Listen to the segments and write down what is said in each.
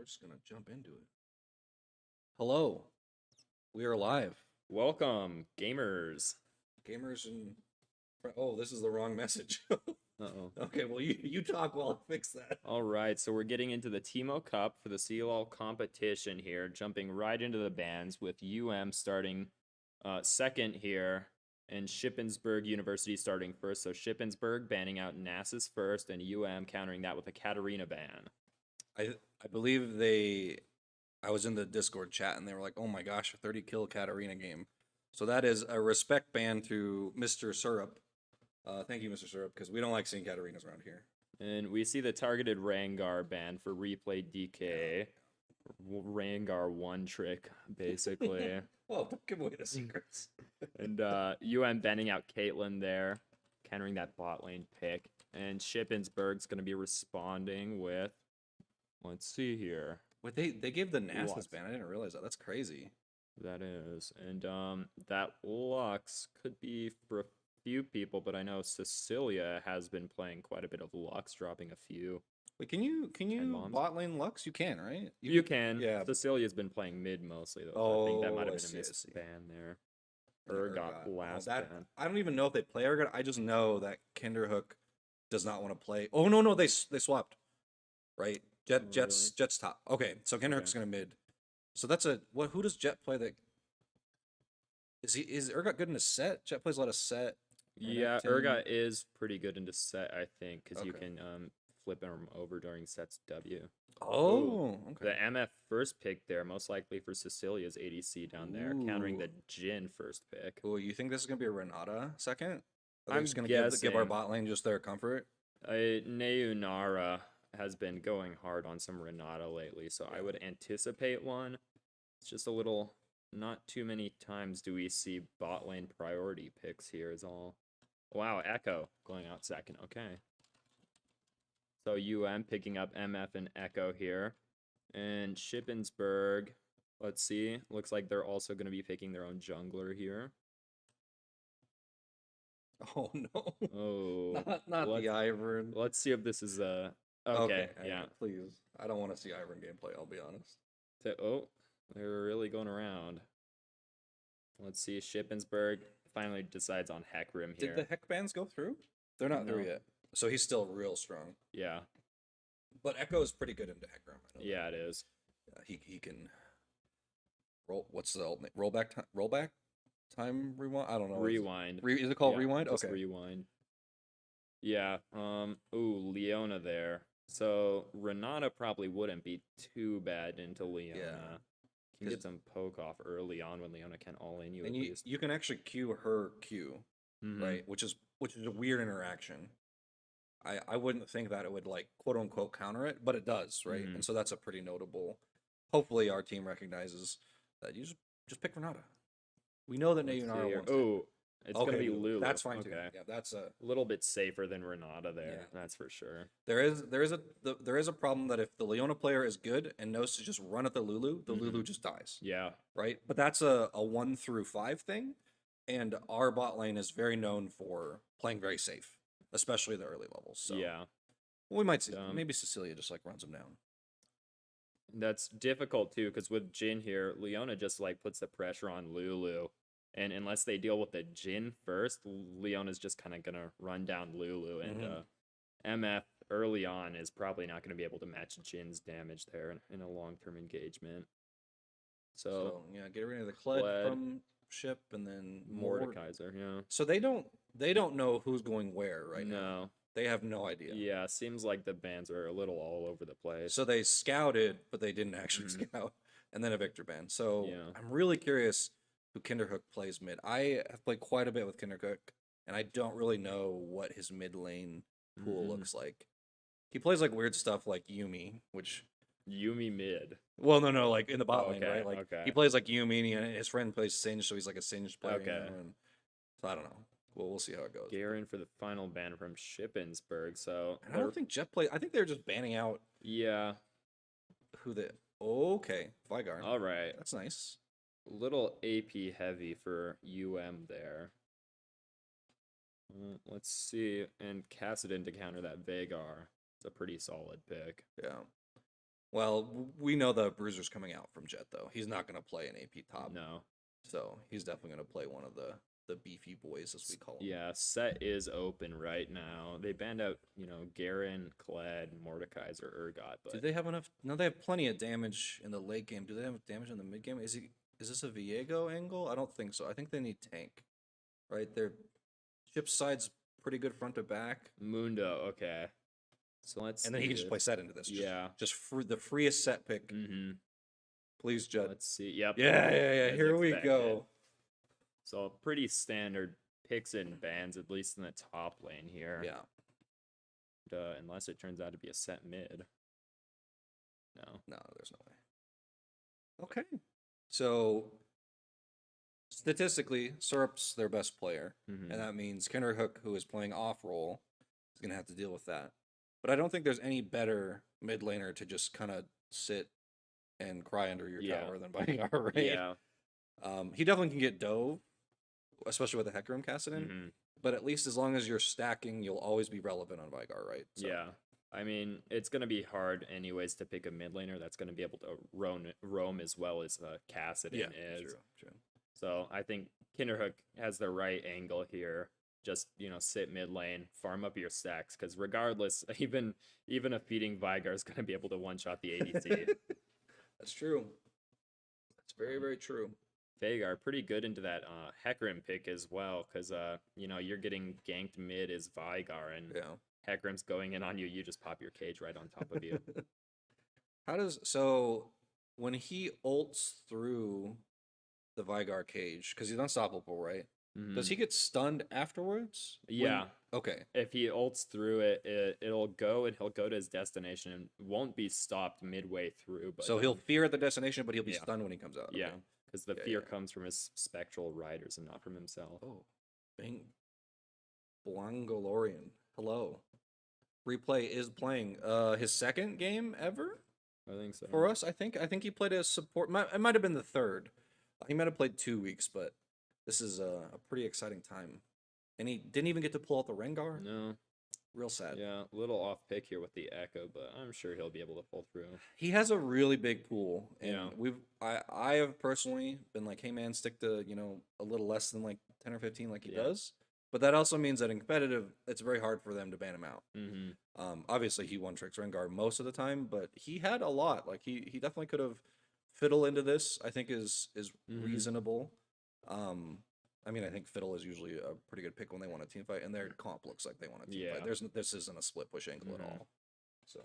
we're just gonna jump into it. Hello, we are live, Welcome, gamers. gamers and. Oh, this is the wrong message. Uh-oh. Okay, well you talk while I fix that. All right, so we're getting into the Teemo Cup for the CLL competition here, jumping right into the bans with starting second here, and Shippensburg University starting first. So Shippensburg banning out Nasus first, and countering that with a Katarina ban. I believe they. I was in the Discord chat and they were like, "Oh my gosh, a 30 kill Katarina game." So that is a respect ban to Mr. Syrup. Thank you, Mr. Syrup, because we don't like seeing Katarinas around here. And we see the targeted Rangar ban for replay DK. Rangar one trick, basically. Well, don't give away the secrets. And banning out Caitlyn there, countering that bot lane pick. And Shippensburg's going to be responding with, let's see here. Wait, they gave the Nasus Lux. ban. I didn't realize that. That's crazy. That is. And that Lux could be for a few people, but I know Cecilia has been playing quite a bit of Lux, dropping a few. Wait, can you bombs? bot lane Lux? You can, right? You can. Yeah. Cecilia's been playing mid mostly, though. Oh, I think that might have I been see, a I see. misban there. Urgot. Last that ban. I don't even know if they play Urgot. I just know that Kinderhook does not want to play. Oh no, they swapped. Right? Jet's top. Okay, so Kinderhook's gonna mid. So that's a what? Who does Jet play? That is Urgot good in a set? Jet plays a lot of set. Yeah, Renekton. Urgot is pretty good into set, I think, because you Okay. can flip him over during sets W. Oh, okay. The MF first pick there, most likely for Cecilia's ADC down there, countering the Jin first pick. Oh, you think this is gonna be a Renata second? Are they I'm just gonna guessing. give our bot lane just their comfort? Neunara has been going hard on some Renata lately, so I would anticipate one. It's just a little, not too many times do we see bot lane priority picks here is all. Wow, Echo going out second. Okay. So picking up MF and Echo here. And Shippensburg, let's see. Looks like they're also going to be picking their own jungler here. Oh no. Oh. not the Ivern. Let's see if this is Okay, yeah. Please. I don't want to see Ivern gameplay, I'll be honest. Oh, they're really going around. Let's see. Shippensburg finally decides on Heckrim here. Did the Heck bans go through? They're not through yet. So he's still real strong. Yeah. But Echo is pretty good into Heckrim. Yeah, it is. He can roll. What's the old name? Rollback time rewind. I don't know. Rewind. Is it called rewind? Just okay. Rewind. Yeah. Ooh, Leona there. So Renata probably wouldn't be too bad into Leona. Yeah. Can get some poke off early on when Leona can all in you. And at least. you can actually Q her Q, right? Which is a weird interaction. I wouldn't think that it would like quote unquote counter it, but it does, right? And so that's a pretty notable. Hopefully, our team recognizes that you just pick Renata. We know that Neunara wants it. Oh, it's gonna be Lulu. That's fine too. Yeah, that's a little bit safer than Renata there. Yeah. That's for sure. There is a problem that if the Leona player is good and knows to just run at the Lulu just dies. Yeah. Right? But that's a 1 through 5 thing, and our bot lane is very known for playing very safe, especially the early levels. So yeah. We might see maybe Cecilia just like runs him down. That's difficult too, because with Jin here, Leona just like puts the pressure on Lulu. And unless they deal with the Jin first, Leona's just kind of going to run down Lulu. And MF early on is probably not going to be able to match Jin's damage there in a long-term engagement. So yeah, get rid of the Kled from Ship and then Mordekaiser, yeah. So they don't know who's going where right now. No. They have no idea. Yeah, seems like the bans are a little all over the place. So they scouted, but they didn't actually scout. And then a Victor ban. So I'm really curious who Kinderhook plays mid. I have played quite a bit with Kinderhook, and I don't really know what his mid lane pool looks like. He plays like weird stuff like Yuumi, which Yuumi mid. Well, no, like in the bot lane, right? Like he plays like Yuumi, and his friend plays Singed, so he's like a Singed player. Okay. So I don't know. Well, we'll see how it goes. Garen for the final ban from Shippensburg. So I don't think Jet play. I think they're just banning out. Yeah. Who the? Okay, Vygarn. All right. That's nice. A little AP heavy for there. Let's see. And Cassidon to counter that Vagar. It's a pretty solid pick. Yeah. Well, we know the Bruiser's coming out from Jet though. He's not going to play an AP top, No. so he's definitely going to play one of the beefy boys as we call them. Yeah, set is open right now. They banned out, Garen, Kled, Mordekaiser, Urgot, Do but they have enough? No, they have plenty of damage in the late game. Do they have damage in the mid game? Is this a Viego angle? I don't think so. I think they need tank. Right, their ship side's pretty good front to back, Mundo, okay. So let's and then see he can just play this. set into this. Yeah. just for the freest set pick, Mm-hmm. please, Jet. Let's see. Yep. Yeah. as Here we expected. go. So pretty standard picks and bans, at least in the top lane here. Yeah. Unless it turns out to be a set mid. No. There's no way. Okay. So statistically, Syrup's their best player, Mhm. and that means Kinderhook, who is playing off role, is going to have to deal with that. But I don't think there's any better mid laner to just kind of sit and cry under your Yeah. tower than Vigar, right? Yeah. He definitely can get dove, especially with the Hecarim casted in. Mhm. But at least as long as you're stacking, you'll always be relevant on Vigar, right? So, Yeah. I mean, it's going to be hard anyways to pick a mid laner that's going to be able to roam as well as Kassadin is. True. So I think Kinderhook has the right angle here. Just, sit mid lane, farm up your stacks, because regardless, even a feeding Vigar is going to be able to one-shot the ADC. That's true. That's very, very true. Vagar pretty good into that Hecarim pick as well, because you're getting ganked mid as Vigar, and Yeah. Hecarim's going in on you. You just pop your cage right on top of you. When he ults through the Vigar cage, because he's unstoppable, right? Does he get stunned afterwards? Yeah. Okay. If he ults through it, it'll go and he'll go to his destination and won't be stopped midway through. But So he'll fear at the destination, but he'll be yeah. stunned when he comes out. Yeah, Okay. because the fear comes from his spectral riders and not from himself. Oh, bang. Blangolorian. Hello. Replay is playing his second game ever I think so. for us. I think he played a support. It might have been the third. He might have played 2 weeks, but this is a pretty exciting time. And he didn't even get to pull out the Rengar. No. Real sad. Yeah, a little off pick here with the Echo, but I'm sure he'll be able to pull through. He has a really big pool, and Yeah. I have personally been like, hey man, stick to a little less than like 10 or 15 like he does. But that also means that in competitive, it's very hard for them to ban him out. Mm-hmm. Obviously, he one tricks Rengar most of the time, but he had a lot. Like he definitely could have fiddle into this. I think is reasonable. I mean, I think fiddle is usually a pretty good pick when they want a team fight, and their comp looks like they want a team fight. This isn't a split push angle at all. So.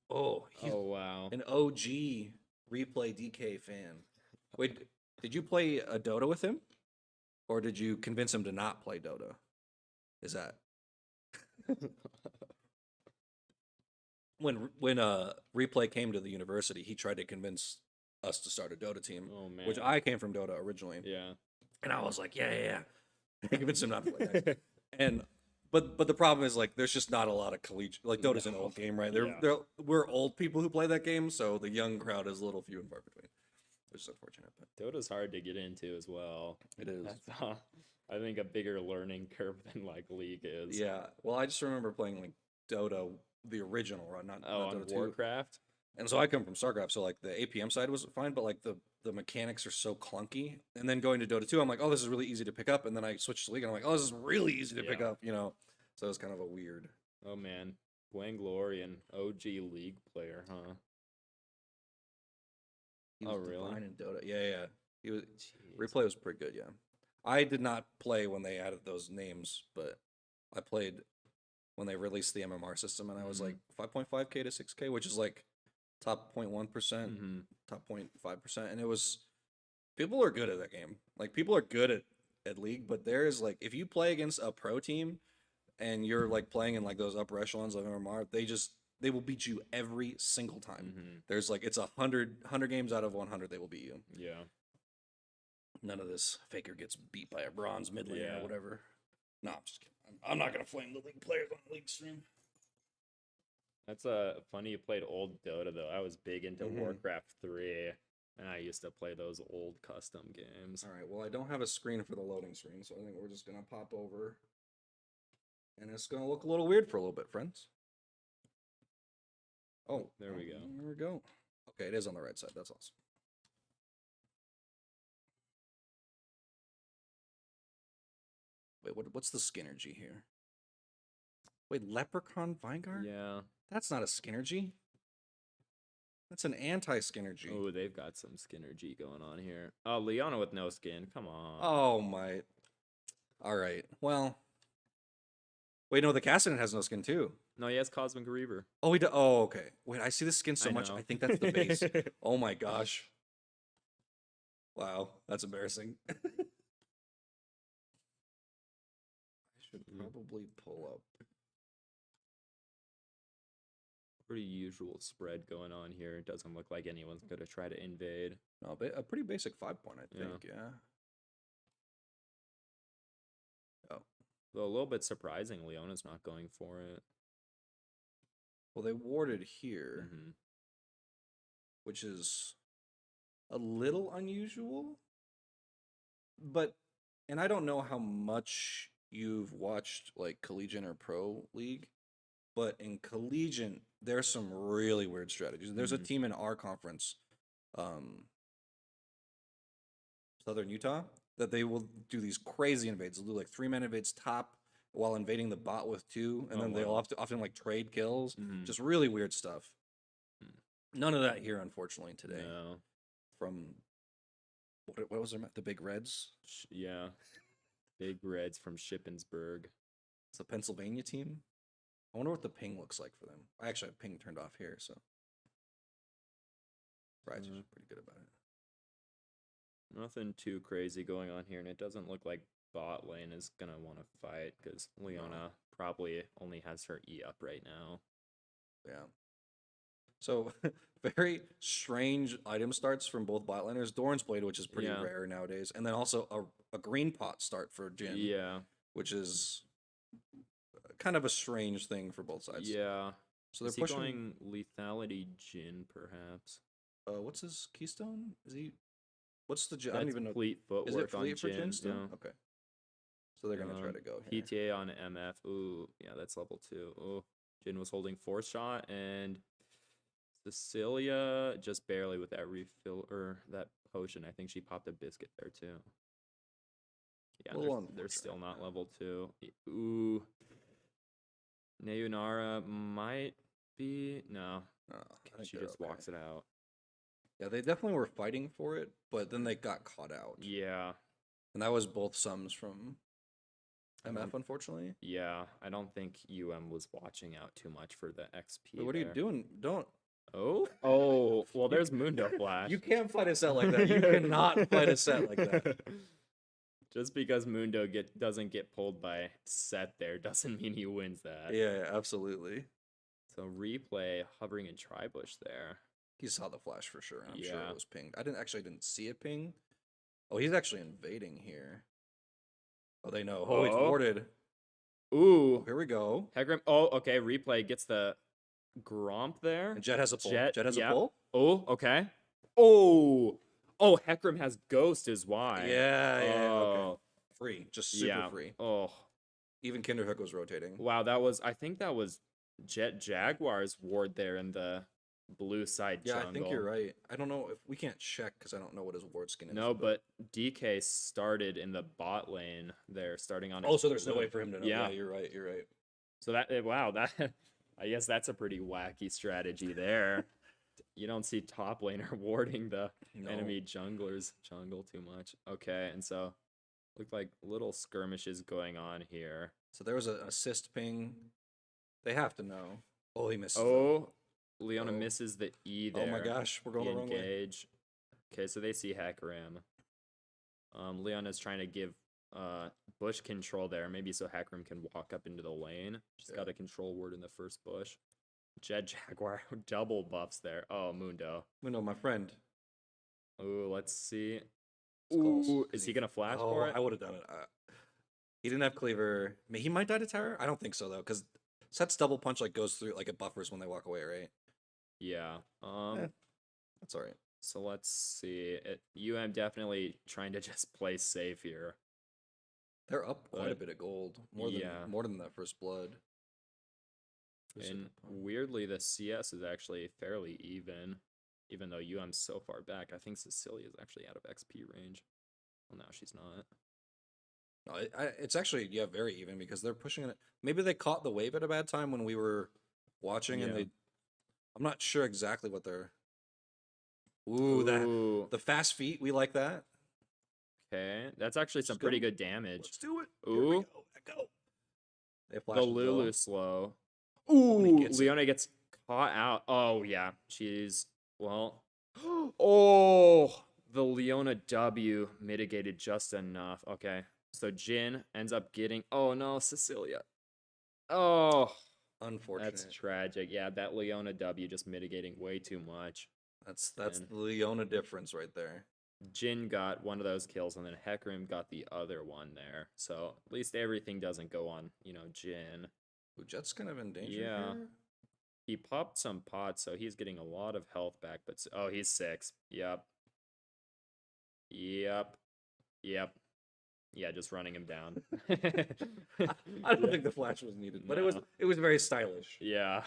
Oh Wow. An OG replay DK fan. Wait, did you play a Dota with him? Or did you convince him to not play Dota? Is that when replay came to the university, he tried to convince us to start a Dota team. Oh man. Which I came from Dota originally. Yeah. And I was like, yeah. I convinced him not to play that. And but the problem is like there's just not a lot of collegiate like Dota's an old game, right? We're old people who play that game, so the young crowd is a little few and far between. Which is unfortunate. But Dota's hard to get into as well. it is. That's, I think a bigger learning curve than like League is. Yeah. Well, I just remember playing like Dota, the original run, not on Dota 2. Warcraft. And so I come from StarCraft, so like the APM side was fine, but like the mechanics are so clunky. And then going to Dota 2, I'm like, oh, this is really easy to pick up. And then I switched to League, and I'm like, oh, this is really easy to pick up, So it was kind of a weird. Oh man, Wanglorian, OG League player, huh? He was really? divine in Dota. Yeah. He was. Replay was pretty good. Yeah. I did not play when they added those names, but I played when they released the MMR system, and I was like 5.5k to 6k, which is like top 0.1%, top 0.5%, and it was. People are good at that game. Like people are good at League, but there is like if you play against a pro team, and you're like playing in like those upper echelons of MMR, they will beat you every single time. There's like it's 100 games out of 100 they will beat you. Yeah. None of this faker gets beat by a bronze mid laner or whatever. No, I'm just kidding. I'm not gonna flame the League players on the League stream. That's funny you played old Dota though. I was big into Warcraft 3, and I used to play those old custom games. All right, well I don't have a screen for the loading screen, so I think we're just gonna pop over And it's going to look a little weird for a little bit, friends. Oh, there we go. There we go. Okay, it is on the right side. That's awesome. Wait, what's the Skinergy here? Wait, Leprechaun Vinegard? Yeah. That's not a Skinergy. That's an anti-Skinergy. Oh, they've got some Skinergy going on here. Oh, Leona with no skin. Come on. Oh my. All right. Well. Wait, no, the Cassidy has no skin too. No, he has Cosmic Reaver. Oh, he does. Oh, okay. Wait, I see this skin so I much. know. I think that's the base. Oh my gosh. Wow, that's embarrassing. I should probably pull up. Pretty usual spread going on here. It doesn't look like anyone's going to try to invade. No, a pretty basic 5-point, I think. Yeah. Oh. Though a little bit surprising, Leona's not going for it. Well, they warded here, which is a little unusual. But, and I don't know how much you've watched like Collegiate or Pro League, but in Collegiate, there's some really weird strategies. There's a team in our conference, Southern Utah, that they will do these crazy invades. They'll do like 3-man invades top while invading the bot with 2, and then they'll often like trade kills. Just really weird stuff. None of that here, unfortunately, today. No. From what was their the Big Reds? Yeah. Big Reds from Shippensburg. It's a Pennsylvania team. I wonder what the ping looks like for them. I actually have ping turned off here, so Bride's pretty good about it. Nothing too crazy going on here, and it doesn't look like bot lane is gonna want to fight because Leona probably only has her E up right now. Yeah. So very strange item starts from both bot laners. Doran's Blade, which is pretty rare nowadays, and then also a green pot start for Jin. Yeah. Which is kind of a strange thing for both sides. Yeah. So they're pushing going lethality Jin, perhaps. What's his keystone? Is he? What's the? I That's don't even know. Fleet footwork Is it fleet on for Jin still? Yeah. Okay. So they're gonna try to go here. PTA on MF. Ooh, yeah, that's level 2. Oh, Jin was holding Force Shot, and Cecilia just barely with that refill or that potion. I think she popped a biscuit there too. Yeah, they're still not level 2. Ooh. Nayunara might be no. She just walks it out. Yeah, they definitely were fighting for it, but then they got caught out. Yeah. And that was both sums from MF, unfortunately. Yeah, I don't think was watching out too much for the XP. Wait, what are you doing? Don't. Oh, well, there's Mundo Flash. You can't fight a set like that. You cannot fight a set like that. Just because Mundo doesn't get pulled by set there doesn't mean he wins that. Yeah, absolutely. So replay hovering in Tribush there. He saw the flash for sure, and I'm sure it was pinged. I didn't see it ping. Oh, he's actually invading here. Oh, they know. Oh, he's warded. Ooh. Here we go. Hecarim. Oh, okay. Replay gets the Gromp there. And Jet has a pull. Jet has a pull. Oh, okay. Oh, Hecarim has Ghost is why. Yeah, okay. Free. Just super free. Oh. Even Kinderhook was rotating. Wow, I think that was Jet Jaguar's ward there in the blue side jungle. I think you're right. I don't know if we can't check because I don't know what his ward skin is. No, but DK started in the bot lane there, starting on. So there's no way for him to know. Yeah, you're right. You're right. So that I guess that's a pretty wacky strategy there. You don't see top laner warding the enemy jungler's jungle too much. Okay, and so looked like little skirmishes going on here. So there was an assist ping. They have to know. Oh, he misses. Leona misses the E there. Oh my gosh, we're going the wrong way. Okay, so they see Hecarim. Leona's trying to give bush control there, maybe so Hecarim can walk up into the lane. She's got a control word in the first bush. Jet Jaguar double buffs there. Oh, Mundo. Mundo, my friend. Ooh, let's see. Ooh, is he gonna flash for it? I would have done it. He didn't have cleaver. He might die to terror. I don't think so though, because Set's double punch goes through it buffers when they walk away, right? Yeah. That's all right. So let's see. UM definitely trying to just play safe here. They're up quite a But bit of gold, yeah. more than that first blood. And weirdly, the CS is actually fairly even though UM's so far back. I think Cecilia's actually out of XP range. Well, now she's not. No, it's actually very even because they're pushing it. Maybe they caught the wave at a bad time when we were watching, and Yeah. I'm not sure exactly what they're. Ooh, Ooh. the fast feet. We like that. Okay, that's actually some Just pretty go. good damage. Let's do it. Here we Ooh, go. Let go. They flash the as well. Lulu slow. Oh, and he Ooh, gets it. Leona gets caught out. Oh yeah, she's well. Oh, the Leona W mitigated just enough. Okay, so Jin ends up getting. Oh no, Cecilia. Oh, Unfortunate. that's tragic. Yeah, that Leona W just mitigating way too much. That's And the Leona difference right there. Jin got one of those kills, and then Hecarim got the other one there. So at least everything doesn't go on, Jin. Ooh, Jet's kind of in danger Yeah. here. He popped some pots, so he's getting a lot of health back. But oh, he's 6. Yep. Yep. Yep. Yeah, just running him down. I don't think the flash was needed, but No. it was very stylish. Yeah.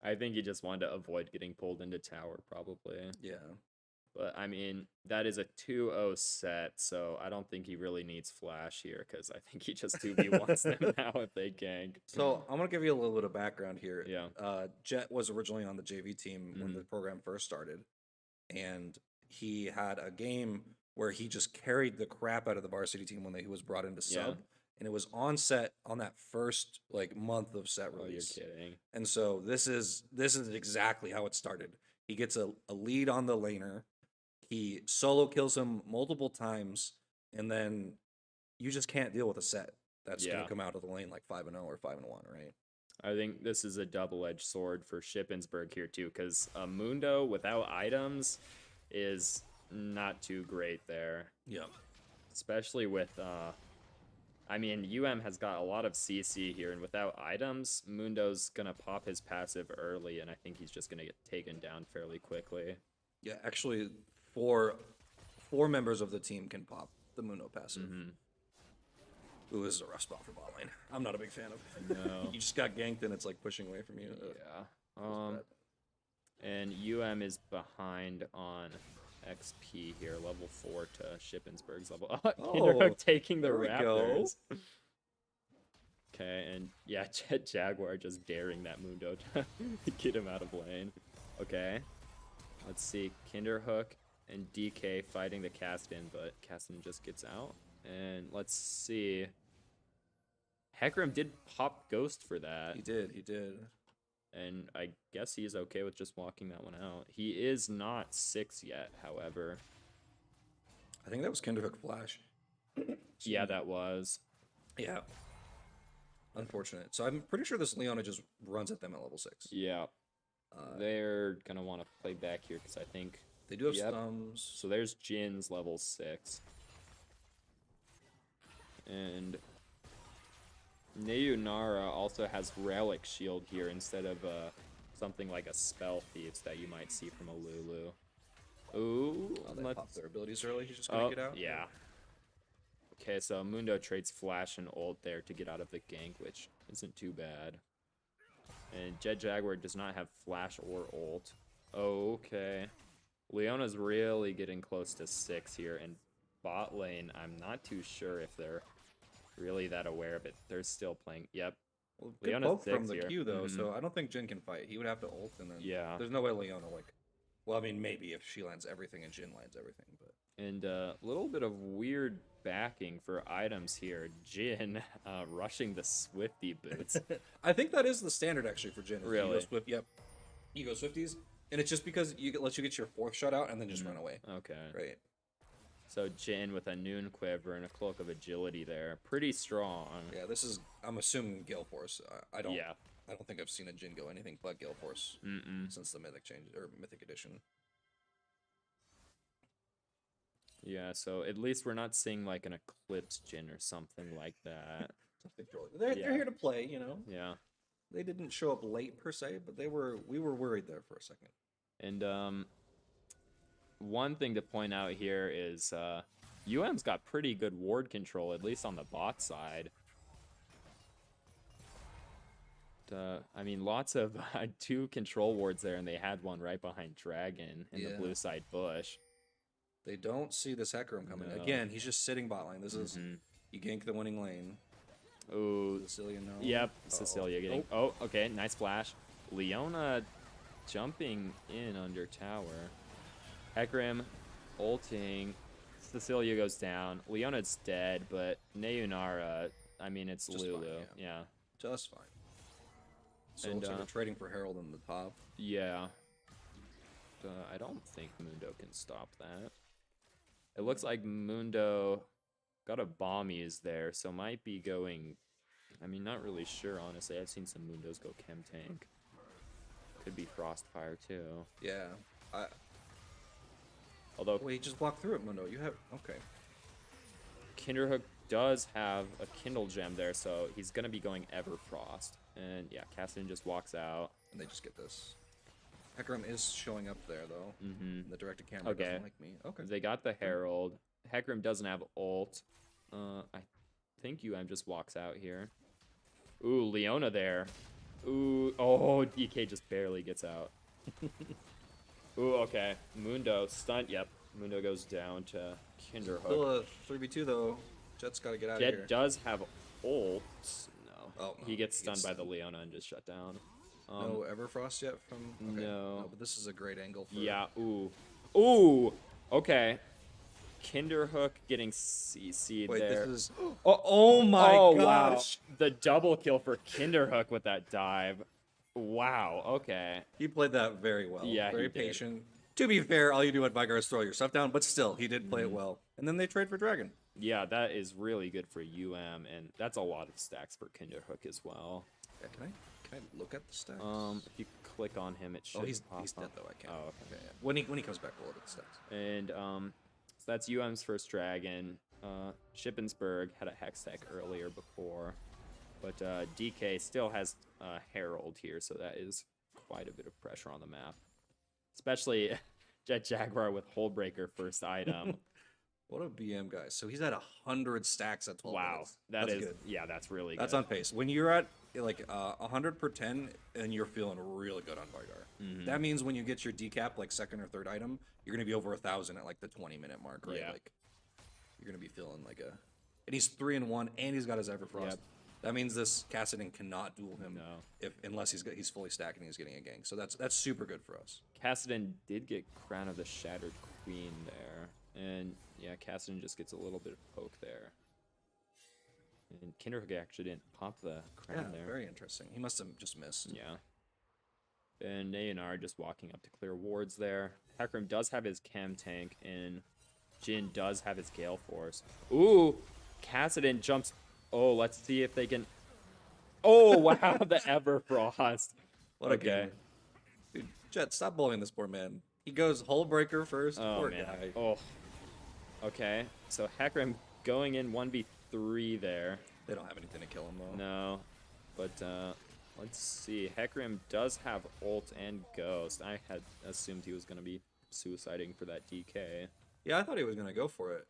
I think he just wanted to avoid getting pulled into tower, probably. Yeah. But I mean, that is a 2-0 set, so I don't think he really needs flash here because I think he just 2v1s them now if they gank. So I'm gonna give you a little bit of background here. Yeah. Jet was originally on the JV team when the program first started, and he had a game where he just carried the crap out of the varsity team when he was brought into sub, Yeah. and it was on set on that first month of set Oh, you're release. kidding. And so this is exactly how it started. He gets a lead on the laner. He solo kills him multiple times, and then you just can't deal with a set that's Yeah. gonna come out of the lane like 5-0 or 5-1, right? I think this is a double-edged sword for Shippensburg here too, because Mundo without items is not too great there. Yeah. Especially with, I mean, UM has got a lot of CC here, and without items, Mundo's gonna pop his passive early, and I think he's just gonna get taken down fairly quickly. Yeah, actually, four members of the team can pop the Muno passive. Ooh, this is a rough spot for bot lane. I'm not a big fan of it. No. You just got ganked and it's like pushing away from you. Yeah. And UM is behind on XP here, level 4 to Shippensburg's level. Kinderhook taking the there we Raptors. Okay, and yeah, Jet Jaguar just daring that Mundo to get him out of lane. Okay, let's see. Kinderhook and DK fighting the Caston, but Caston just gets out. And let's see. Hecarim did pop Ghost for that. He did. And I guess he's okay with just walking that one out. He is not 6 yet, however. I think that was Kinderhook Flash. Yeah, that was. Yeah. Unfortunate. So I'm pretty sure this Leona just runs at them at level 6. Yeah. They're going to want to play back here because I think... They do have stuns. So there's Jin's level 6. And Nayunara also has Relic Shield here instead of something like a Spell Thieves that you might see from a Lulu. Ooh, They pop their abilities early. He's just gonna get out. Yeah. Okay, so Mundo trades Flash and ult there to get out of the gank, which isn't too bad. And Jet Jaguar does not have Flash or ult. Okay. Leona's really getting close to 6 here, and bot lane, I'm not too sure if they're really that aware of it. They're still playing. Yep. Well, good Leona's poke from 6 the here. Q though, so I don't think Jin can fight. He would have to ult, and then Yeah. there's no way Leona Well, I mean, maybe if she lands everything and Jin lands everything, but And a little bit of weird backing for items here. Jin rushing the Swifty boots. I think that is the standard actually for Jin. Really? Yep. You go Swifties, and it's just because lets you get your 4th shot out and then just run away. Okay. Right. So Jin with a Noon Quiver and a Cloak of Agility there. Pretty strong. Yeah, this is. I'm assuming Gale Force. I don't. Yeah. I don't think I've seen a Jin go anything but Gale Force since the Mythic change or Mythic Edition. Yeah, so at least we're not seeing like an Eclipse Jin or something like that. They're here to play, Yeah. They didn't show up late per se, but we were worried there for a second. And one thing to point out here is UM's got pretty good ward control, at least on the bot side. I mean, lots of 2 control wards there, and they had one right behind Dragon in the blue side bush. They don't see this Hecarim coming. No. Again, he's just sitting bot lane. This is, you gank the winning lane. Ooh. Cecilia, no. Yep, Cecilia getting... Oh, okay, nice flash. Leona jumping in under tower. Hecarim ulting. Cecilia goes down. Leona's dead, but Neunara, I mean, it's just Lulu. Fine, yeah. Just fine. So it looks like we're trading for Herald in the top. Yeah. I don't think Mundo can stop that. It looks like Mundo got a bombies there, so might be going... I mean, not really sure, honestly. I've seen some Mundos go chem tank. Could be Frostfire, too. Yeah. Although... Wait, just walk through it, Mundo. You have... Okay. Kinderhook does have a Kindle gem there, so he's going to be going Everfrost. And yeah, Cassidy just walks out. And they just get this. Hecarim is showing up there, though. The directed camera doesn't like me. Okay. They got the Herald. Hecarim doesn't have ult. I think just walks out here. Ooh, Leona there. Ooh, oh, DK just barely gets out. Ooh, okay. Mundo stunt. Yep. Mundo goes down to Kinderhook. Still a 3v2, though. Jet's got to get out of here. Jet does have ult. Oh, no. He gets stunned by the Leona and just shut down. No Everfrost yet from... Okay. No. But this is a great angle for... Yeah, ooh. Ooh! Okay. Kinderhook getting CC'd Wait, there. this is... Oh my gosh! Wow. The double kill for Kinderhook with that dive. Wow, okay. He played that very well. Yeah, very he did. patient. To be fair, all you do at Vigar is throw your stuff down, but still, he did play it well. And then they trade for Dragon. Yeah, that is really good for and that's a lot of stacks for Kinderhook as well. Yeah, can I look at the stats? If you click on him, it should he's pop dead up. though. I can't. Oh, okay. Yeah. When he comes back, we'll look at the stats. And so that's UM's first Dragon. Shippensburg had a Hextech earlier before, but DK still has Herald here, so that is quite a bit of pressure on the map, especially Jet Jaguar with Hullbreaker first item. What a BM, guys. So he's at 100 stacks at 12 Wow, minutes. that's good. Yeah, that's really That's good. on pace. When you're at like 100 per 10 and you're feeling really good on Vigar, that means when you get your decap, like second or third item, you're going to be over 1,000 at like the 20-minute mark, right? Yeah. Like you're going to be feeling like a... And he's 3-1 and he's got his Everfrost. Yep. That means this Cassidon cannot duel him unless he's fully stacked and he's getting a gank. So that's super good for us. Cassidon did get Crown of the Shattered Queen there. And yeah, Cassidon just gets a little bit of poke there. And Kinderhook actually didn't pop the crown there. Very interesting. He must have just missed. Yeah. And Neonar just walking up to clear wards there. Hecarim does have his chem tank, and Jhin does have his Gale Force. Ooh! Cassidon jumps... Oh, let's see if they can... Oh, wow, the Everfrost. What a game. Dude, Jet, stop bullying this poor man. He goes Hullbreaker first. Oh, poor man. guy. Oh. Okay, so Hecarim going in 1v3 there. They don't have anything to kill him, though. No, but let's see. Hecarim does have ult and ghost. I had assumed he was going to be suiciding for that DK. Yeah, I thought he was going to go for it.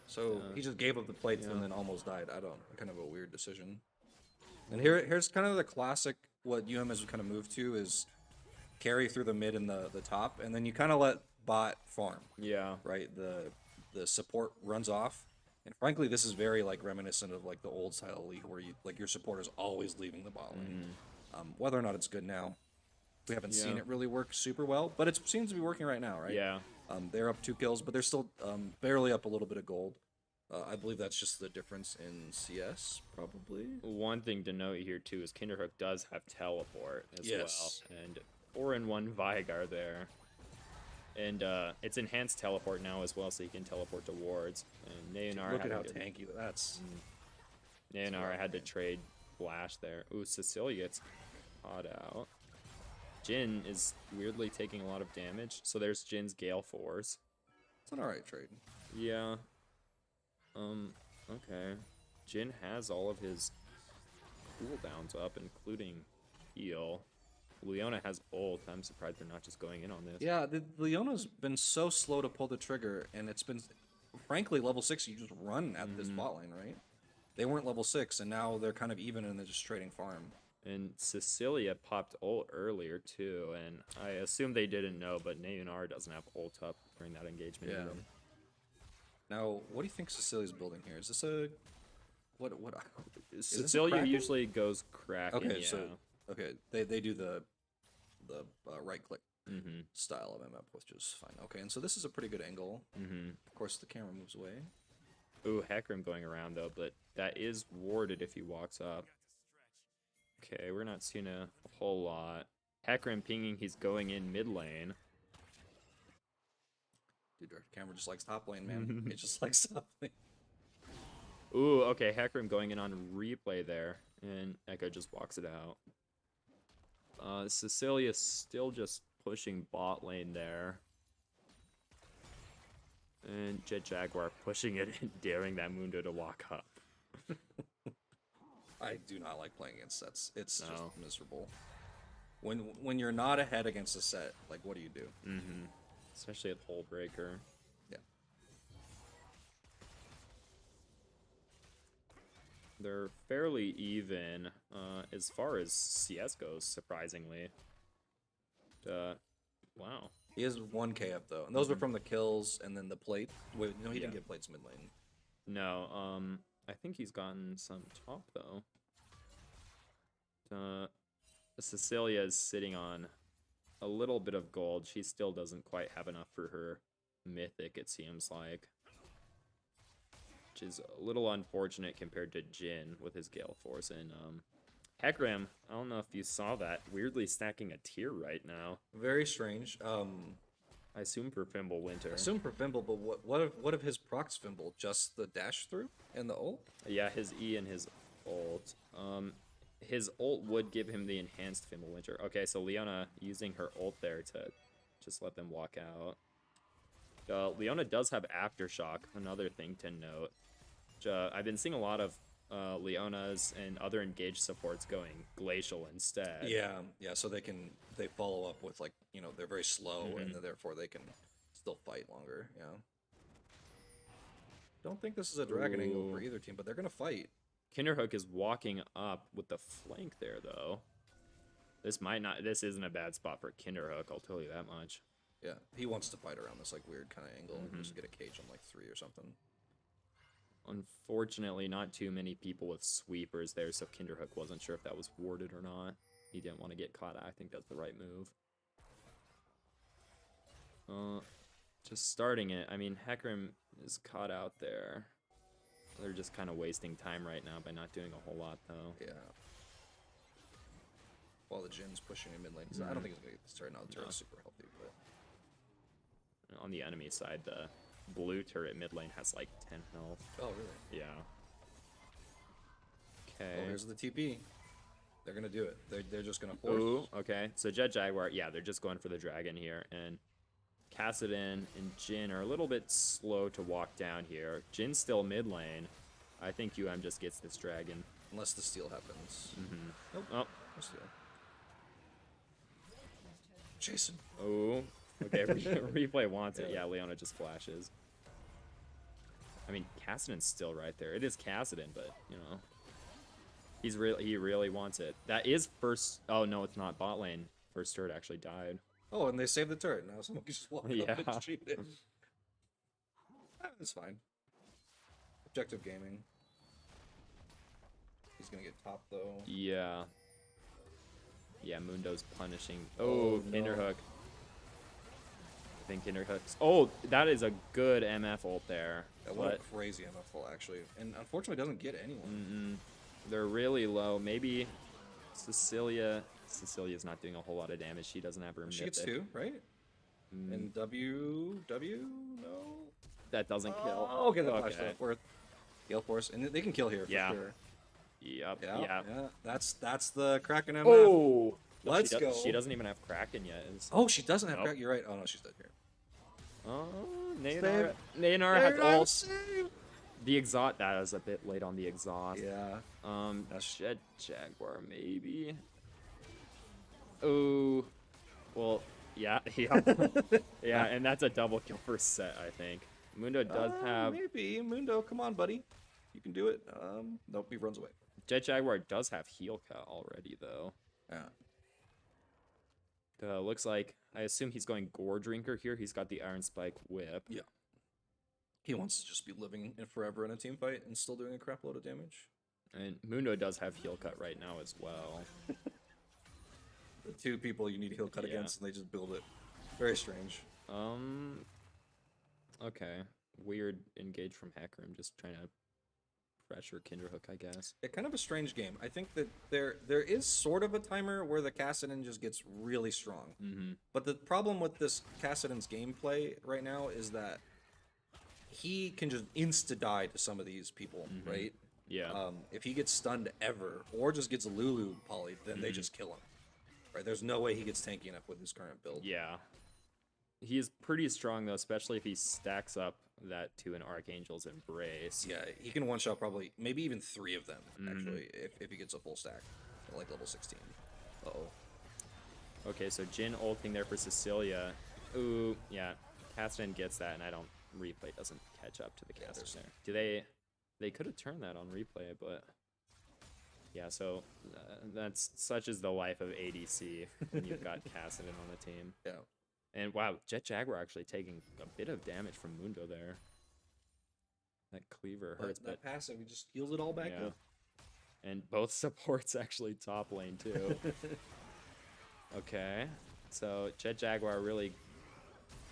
So he just gave up the plates and then almost died. Kind of a weird decision. And here's kind of the classic, what UM has kind of moved to is carry through the mid and the top, and then you kind of let bot farm. Yeah. Right? The support runs off. And frankly, this is very like reminiscent of like the old style league where you like your support is always leaving the bot lane. Whether or not it's good now, we haven't seen it really work super well, but it seems to be working right now, right? Yeah. They're up 2 kills, but they're still barely up a little bit of gold. I believe that's just the difference in CS, probably. One thing to note here too is Kinderhook does have teleport as well, and 4-in-1 Vigar there. And it's enhanced teleport now as well, so you can teleport to wards. And Neonar Look at how tanky that's. Neonar had to trade Flash there. Ooh, Cecilia gets caught out. Jhin is weirdly taking a lot of damage, so there's Jin's Gale Force. It's an alright trade. Yeah. Okay. Jhin has all of his cooldowns up, including heal. Leona has ult. I'm surprised they're not just going in on this. Yeah, Leona's been so slow to pull the trigger, and it's been frankly, level 6, you just run at this bot lane, right? They weren't level 6, and now they're kind of even, and they're just trading farm. And Cecilia popped ult earlier too, and I assume they didn't know, but Nayunar doesn't have ult up during that engagement. Yeah. Even. Now, what do you think Cecilia's building here? Is this a what? Is this a Cecilia Kraken? usually goes Kraken. Okay, yeah. so they do the right click Mm-hmm. style of MF, which is fine. Okay, and so this is a pretty good angle. Mm-hmm. Of course, the camera moves away. Ooh, Hecarim going around though, but that is warded if he walks up. Okay, we're not seeing a whole lot. Hecarim pinging, he's going in mid lane. Dude, our camera just likes top lane, man. It just likes top lane. Ooh, okay, Hecarim going in on replay there, and Echo just walks it out. Cecilia's still just pushing bot lane there. And Jet Jaguar pushing it and daring that Mundo to walk up. I do not like playing against sets. It's just No. miserable. When you're not ahead against a set, like, what do you do? Mm-hmm. Especially at Hole Breaker. Yeah. They're fairly even as far as CS goes, surprisingly. Wow. He has 1k up, though. And those were from the kills and then the plate. Wait, no, he didn't get plates mid lane. No, I think he's gotten some top, though. Cecilia is sitting on a little bit of gold. She still doesn't quite have enough for her mythic, it seems like. Which is a little unfortunate compared to Jin with his Gale Force. And Hecarim, I don't know if you saw that, weirdly stacking a tier right now. Very strange. I assume for Fimble Winter. Assume for Fimble, but what of his procs Fimble? Just the dash through and the ult? Yeah, his E and his ult. His ult would give him the enhanced Fimble Winter. Okay, so Leona using her ult there to just let them walk out. Leona does have Aftershock, another thing to note. I've been seeing a lot of Leona's and other engaged supports going Glacial instead. Yeah, so they follow up with, like, you know, they're very slow, and therefore they can still fight longer, yeah. Don't think this is a dragon angle for either team, but they're gonna fight. Kinderhook is walking up with the flank there, though. This isn't a bad spot for Kinderhook, I'll tell you that much. Yeah, he wants to fight around this, like, weird kind of angle and just get a cage on, like, 3 or something. Unfortunately, not too many people with sweepers there, so Kinderhook wasn't sure if that was warded or not. He didn't want to get caught. I think that's the right move. Just starting it. I mean, Hecarim is caught out there. They're just kind of wasting time right now by not doing a whole lot, though. Yeah. While the Jin's pushing in mid lane. I don't think he's going to get this turret. Now the turret's super healthy, but... On the enemy side, the blue turret mid lane has like 10 health. Oh, really? Yeah. Okay. Oh, here's the TP. They're going to do it. They're just going to force... Ooh, okay. So Jet Jaguar, yeah, they're just going for the dragon here. And Kassadin and Jin are a little bit slow to walk down here. Jin's still mid lane. I think UM just gets this dragon. Unless the steal happens. Nope. Oh. No steal. Jason. Oh. Okay, replay wants it. Yeah, Leona just flashes. I mean, Kassadin's still right there. It is Kassadin, but, you know. He really wants it. That is first... Oh, no, it's not. Bot lane. First turret actually died. Oh, and they saved the turret. Now someone can just walk Yeah. up and shoot it. It's fine. Objective gaming. He's gonna get top, though. Yeah. Yeah, Mundo's punishing. Oh, no. Kinderhook. I think Kinderhook's... Oh, that is a good MF ult there. Yeah, what a crazy MFL, actually. And unfortunately doesn't get anyone. They're really low. Maybe Cecilia's not doing a whole lot of damage. She doesn't have her She gets mythic. 2, right? And W, no? That doesn't kill. Oh, okay, the flash worth. Gale Force, and they can kill here for sure. Yep. Yeah. That's the Kraken MF. Oh, Let's go. She doesn't even have Kraken yet. Oh, she doesn't have Kraken. You're right. Oh no, she's dead here. Oh, Nayunar has ult. The exhaust, that was a bit late on the exhaust. Yeah. Jet Jaguar, maybe. Oh, well, yeah. Yeah, and that's a double kill for set, I think. Mundo does have... Maybe. Mundo, come on, buddy. You can do it. Nope, he runs away. Jet Jaguar does have heal cut already, though. Yeah. Looks like... I assume he's going Gore Drinker here. He's got the Iron Spike Whip. Yeah. He wants to just be living forever in a team fight and still doing a crap load of damage. And Mundo does have heal cut right now as well. The two people you need heal cut against, and they just build it. Very strange. Okay. Weird engage from Hacker. I'm just trying to pressure Kinderhook, I guess. It's kind of a strange game. I think that there is sort of a timer where the Kassadin just gets really strong. But the problem with this Kassadin's gameplay right now is that he can just insta-die to some of these people, right? Yeah. If he gets stunned ever, or just gets Lulu polyed, then they just kill him. Right? There's no way he gets tanky enough with his current build. Yeah. He is pretty strong, though, especially if he stacks up that to an Archangel's Embrace. Yeah, he can one-shot probably, maybe even 3 of them, actually, if he gets a full stack, at like level 16. Uh-oh. Okay, so Jin ulting there for Cecilia. Ooh, yeah. Kassadin gets that, and replay doesn't catch up to the Kassadin there. Do they could have turned that on replay, but... Yeah, so that's such is the life of ADC when you've got Kassadin on the team. Yeah. And wow, Jet Jaguar actually taking a bit of damage from Mundo there. That cleaver hurts, that passive, he just heals it all back up. And both supports actually top lane too. Okay, so Jet Jaguar really...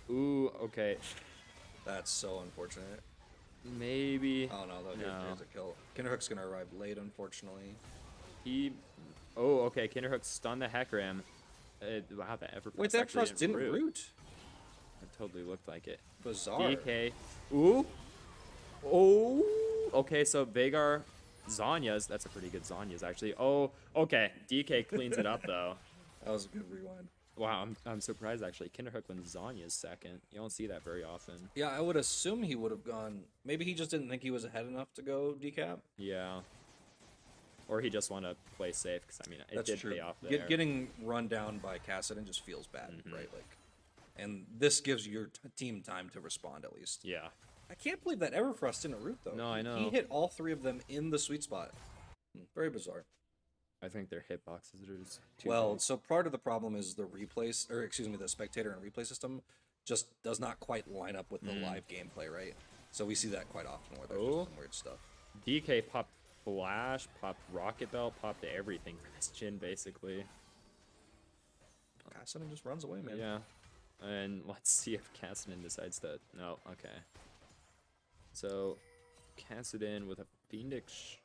Ooh, okay. That's so unfortunate. Maybe... Oh no, though, here's a kill. Kinderhook's gonna arrive late, unfortunately. Oh, okay, Kinderhook stunned the Hecarim. Wow, that Everfrost. Wait, that Frost didn't root? It totally looked like it. Bizarre. DK. Ooh. Oh. Okay, so Veigar Zanya's. That's a pretty good Zanya's, actually. Oh, okay. DK cleans it up, though. That was a good rewind. Wow, I'm surprised, actually. Kinderhook wins Zanya's second. You don't see that very often. Yeah, I would assume he would have gone... Maybe he just didn't think he was ahead enough to go decap? Yeah. Or he just want to play safe, because, I mean, it did pay off there. Getting run down by Kassadin just feels bad, right? Like, and this gives your team time to respond, at least. Yeah. I can't believe that Everfrost didn't root, though. No, I know. He hit all 3 of them in the sweet spot. Very bizarre. I think their hitboxes are just too Well, big. so part of the problem is the the spectator and replay system just does not quite line up with the live gameplay, right? So we see that quite often where there's just some weird stuff. DK popped Flash, popped Rocket Belt, popped everything for this Jin, basically. Kassadin just runs away, man. Yeah. And let's see if Kassadin decides to... No, okay. So, Kassadin with a Fiendish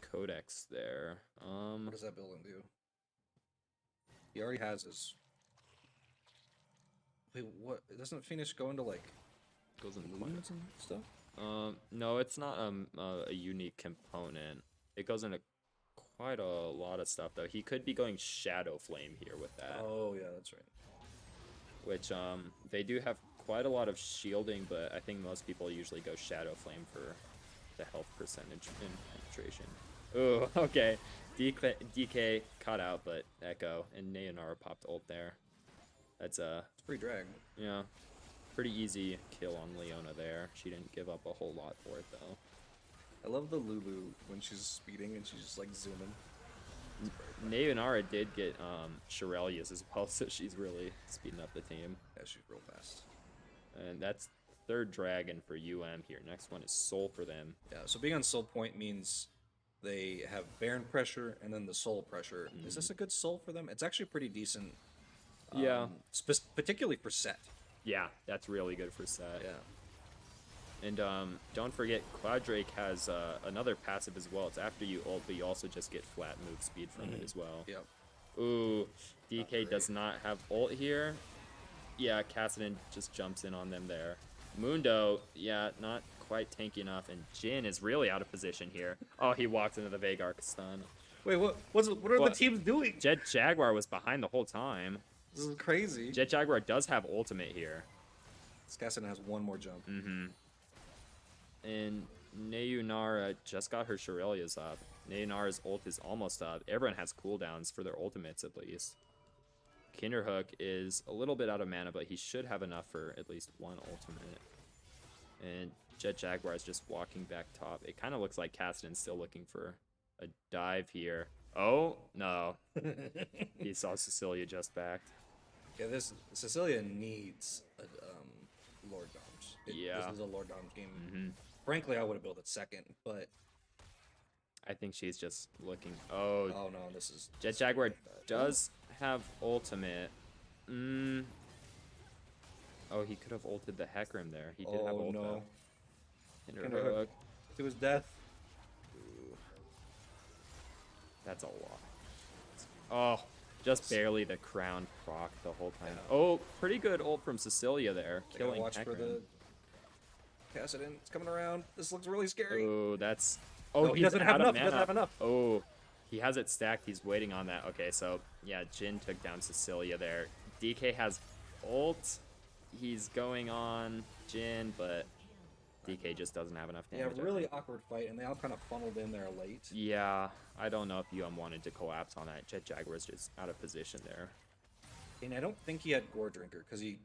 Codex there. What does that building do? He already has his... Wait, what? Doesn't Phoenix go into, like, Goes in movements and stuff? No, it's not a unique component. It goes into quite a lot of stuff, though. He could be going Shadow Flame here with that. Oh, yeah, that's right. Which, they do have quite a lot of shielding, but I think most people usually go Shadow Flame for the health percentage and penetration. Ooh, okay. DK caught out, but Echo and Neonara popped ult there. That's It's pretty drag. yeah, pretty easy kill on Leona there. She didn't give up a whole lot for it though. I love the Lulu when she's speeding and she's just like zooming. Neonara did get Shirelius as well, so she's really speeding up the team. Yeah, she's real fast. And that's third dragon for UM here. Next one is Soul for them. Yeah, so being on soul point means they have Baron pressure and then the soul pressure. Is this a good soul for them? It's actually pretty decent. Yeah. Particularly for set. Yeah, that's really good for set. Yeah. And don't forget, Cloud Drake has another passive as well. It's after you ult, but you also just get flat move speed from it as well. Yep. Ooh, DK does not have ult here. Yeah, Kassadin just jumps in on them there. Mundo, yeah, not quite tanky enough. And Jin is really out of position here. Oh, he walked into the Veigar stun. Wait, what are the teams doing? Jet Jaguar was behind the whole time. This is crazy. Jet Jaguar does have ultimate here. Kassadin has one more jump. And Neonara just got her Shirelia's up. Neonara's ult is almost up. Everyone has cooldowns for their ultimates at least. Kinderhook is a little bit out of mana, but he should have enough for at least one ultimate. And Jet Jaguar is just walking back top. It kind of looks like Cassidy's still looking for a dive here. Oh, no. He saw Cecilia just backed. Yeah, this Cecilia needs a Lord Doms. Yeah. This is a Lord Doms game. Frankly, I would have built it second, but I think she's just looking. Oh, no, this is Jet Jaguar does have ultimate. Oh, he could have ulted the Hecarim there. He did have ult. No. Hinder hook. To his death. Ooh. That's a lot. Oh, just barely the crown proc the whole time. Yeah. Oh, pretty good ult from Cecilia there, killing Watch for the Kassadin. It's coming around. This looks really scary. Oh, that's. Oh, no, he doesn't have enough. He doesn't have enough. Oh, he has it stacked. He's waiting on that. Okay, so yeah, Jhin took down Cecilia there. DK has ult. He's going on Jhin, but DK just doesn't have enough damage. Yeah, really awkward fight, and they all kind of funneled in there late. Yeah, I don't know if UM wanted to collapse on that. Jet Jaguar's just out of position there. And I don't think he had Gore Drinker, because he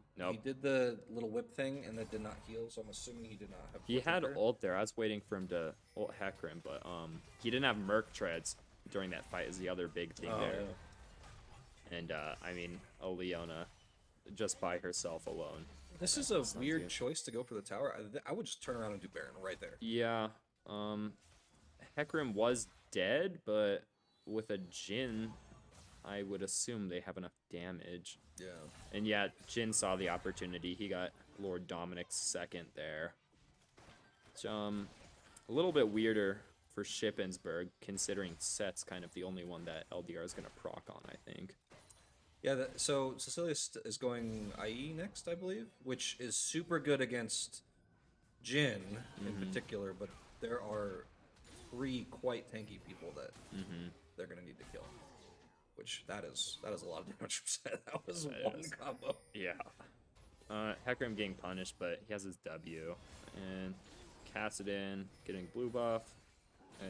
did the little whip thing, and that did not heal, so I'm assuming he did not have He Gore had Drinker. ult there. I was waiting for him to ult Hecarim, but he didn't have Merc Treads during that fight is the other big thing there. Yeah. And, I mean, Leona just by herself alone. This is a weird choice to go for the tower. I would just turn around and do Baron right there. Yeah. Hecarim was dead, but with a Jhin, I would assume they have enough damage. Yeah. And yeah, Jhin saw the opportunity. He got Lord Dominic's second there. It's, a little bit weirder for Shippensburg, considering Set's kind of the only one that LDR is going to proc on, I think. Yeah, so Cecilia is going IE next, I believe, which is super good against Jhin in particular, but there are 3 quite tanky people that they're going to need to kill. Which, that is a lot of damage from Set. That was one combo. Yeah. Hecarim getting punished, but he has his W. And Kassadin getting blue buff.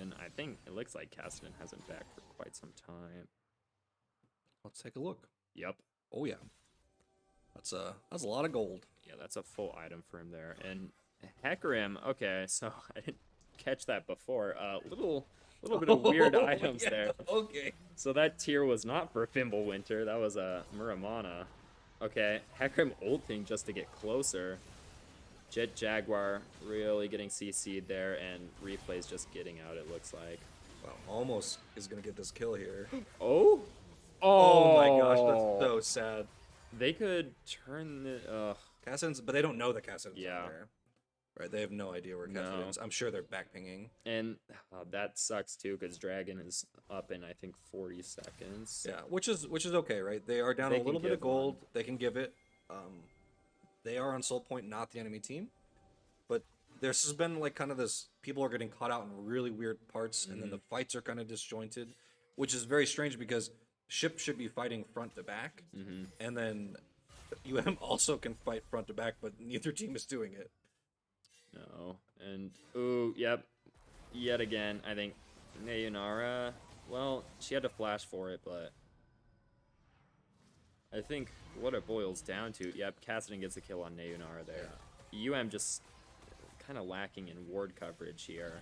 And I think it looks like Kassadin hasn't back for quite some time. Let's take a look. Yep. Oh yeah, that's a lot of gold. Yeah, that's a full item for him there. And Hecarim, okay, so I didn't catch that before. Little bit of weird items there. Okay. So that tier was not for Fimbulwinter. That was a Muramana. Okay, Hecarim ulting just to get closer. Jet Jaguar really getting CC'd there, and Replay's just getting out, it looks like. Wow, almost is gonna get this kill here. Oh? Oh my gosh, that's so sad. They could turn the Kassadin's, but they don't know that Kassadin's Yeah. there. Right, they have no idea where Kassadin is. I'm sure they're back pinging. and that sucks too, because Dragon is up in I think 40 seconds. Yeah, which is okay, right? They are down They a can little bit of give one. gold. They can give it. They are on soul point, not the enemy team. But there's has been like kind of this. People are getting caught out in really weird parts, and then the fights are kind of disjointed, which is very strange because Ship should be fighting front to back, and then UM also can fight front to back, but neither team is doing it. No, and ooh, yep, yet again. I think Nayunara. Well, she had to flash for it, but I think what it boils down to, yep, Kassadin gets a kill on Nayunara there. UM just kind of lacking in ward coverage here.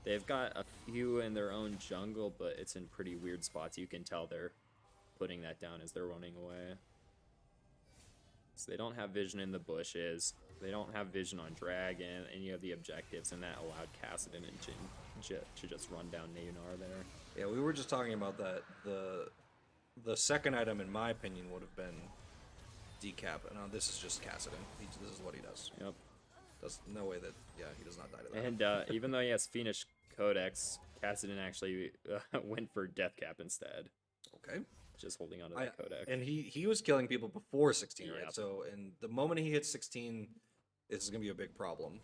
They've got a few in their own jungle, but it's in pretty weird spots. You can tell they're putting that down as they're running away. So they don't have vision in the bushes. They don't have vision on Dragon, any of the objectives, and that allowed Kassadin and Jhin to just run down Nayunar there. Yeah, we were just talking about that. The second item, in my opinion, would have been decap. No, this is just Kassadin. This is what he does. Yep. There's no way that, he does not die to that. And even though he has Fiendish Codex, Kassadin actually went for Death Cap instead. Okay. Just holding onto that Codex. And he was killing people before 16, right? Yep. So, and the moment he hits 16, this is going to be a big problem.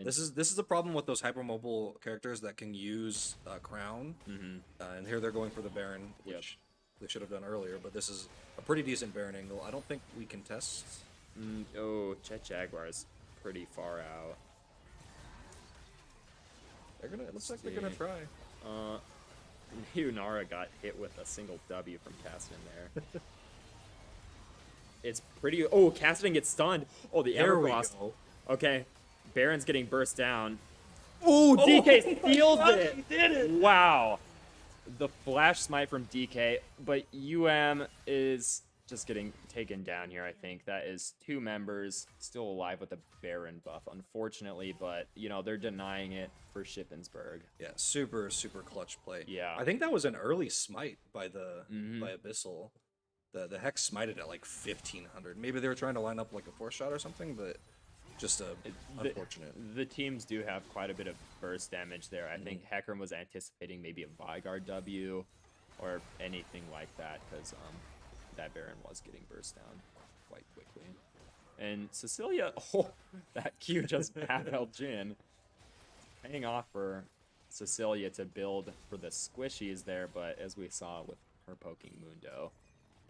This is a problem with those hypermobile characters that can use Crown. And here they're going for the Baron, which they should have done earlier, but this is a pretty decent Baron angle. I don't think we can test. Oh, Jet Jaguar is pretty far out. It looks like they're gonna try. Nayunara got hit with a single W from Kassadin there. It's pretty. Oh, Kassadin gets stunned. Oh, the There we Evercross. go. Okay, Baron's getting burst down. Ooh, DK steals it. He did it. Wow. The flash smite from DK, but is just getting taken down here, I think. That is 2 members still alive with the Baron buff, unfortunately, but, you know, they're denying it for Shippensburg. Yeah, super, super clutch play. Yeah. I think that was an early smite by by Abyssal. The Hex smited at like 1500. Maybe they were trying to line up like a 4-shot or something, but just unfortunate. The teams do have quite a bit of burst damage there. I think Hecarim was anticipating maybe a Vigard W or anything like that, because that Baron was getting burst down quite quickly. And Cecilia, oh, that Q just half-held Jin. Paying off for Cecilia to build for the squishies there, but as we saw with her poking Mundo,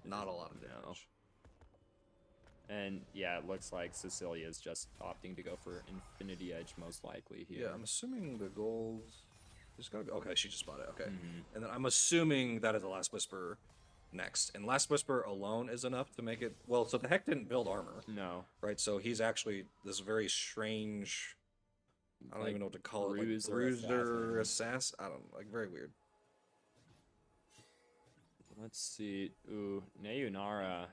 not a lot of damage. And yeah, it looks like Cecilia is just opting to go for Infinity Edge most likely here. Yeah, I'm assuming the gold is gotta go. Okay, she just bought it. Okay. And then I'm assuming that is the Last Whisper next. And Last Whisper alone is enough to make it... Well, so the Heck didn't build armor. No. Right, so he's actually this very strange... I don't even know what to call it. Like bruiser, assassin. I don't know. Like, very weird. Let's see. Ooh, Nayunara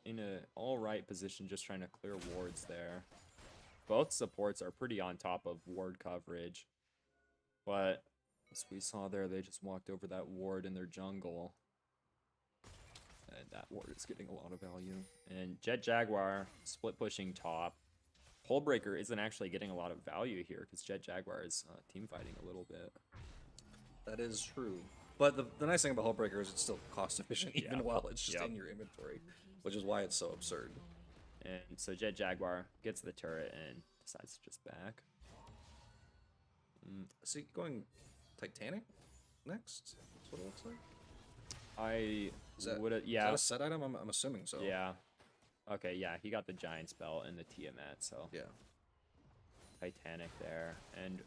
in an alright position, just trying to clear wards there. Both supports are pretty on top of ward coverage. But, as we saw there, they just walked over that ward in their jungle. And that ward is getting a lot of value. And Jet Jaguar split pushing top. Hullbreaker isn't actually getting a lot of value here because Jet Jaguar is team fighting a little bit. That is true. But the nice thing about Hullbreaker is it's still cost efficient even while it's just in your inventory, which is why it's so absurd. And so Jet Jaguar gets the turret and decides to just back. Is he going Titanic next? That's what it looks like. Is that a set item? I'm assuming so. Yeah. Okay, yeah, he got the Giant Spell and the Tiamat, so... Yeah. Titanic there. And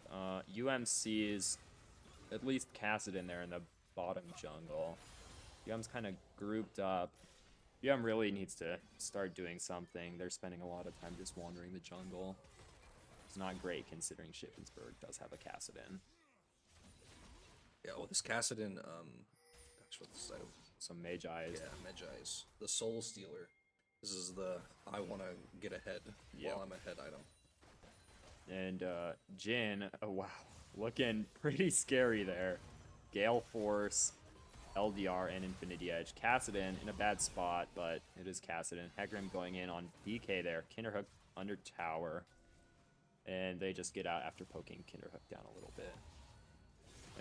UMC's at least Cassidon there in the bottom jungle. UM's kind of grouped up. UM really needs to start doing something. They're spending a lot of time just wandering the jungle. It's not great considering Shippensburg does have a Cassidon. Yeah, well, this Cassidon, gosh, what's this item? Some Magi's. Yeah, Magi's. The Soul Stealer. This is the I want to get ahead while I'm ahead item. And Jin, oh wow, looking pretty scary there. Gale Force, LDR, and Infinity Edge. Cassidon in a bad spot, but it is Cassidon. Hecarim going in on DK there. Kinderhook under tower. And they just get out after poking Kinderhook down a little bit.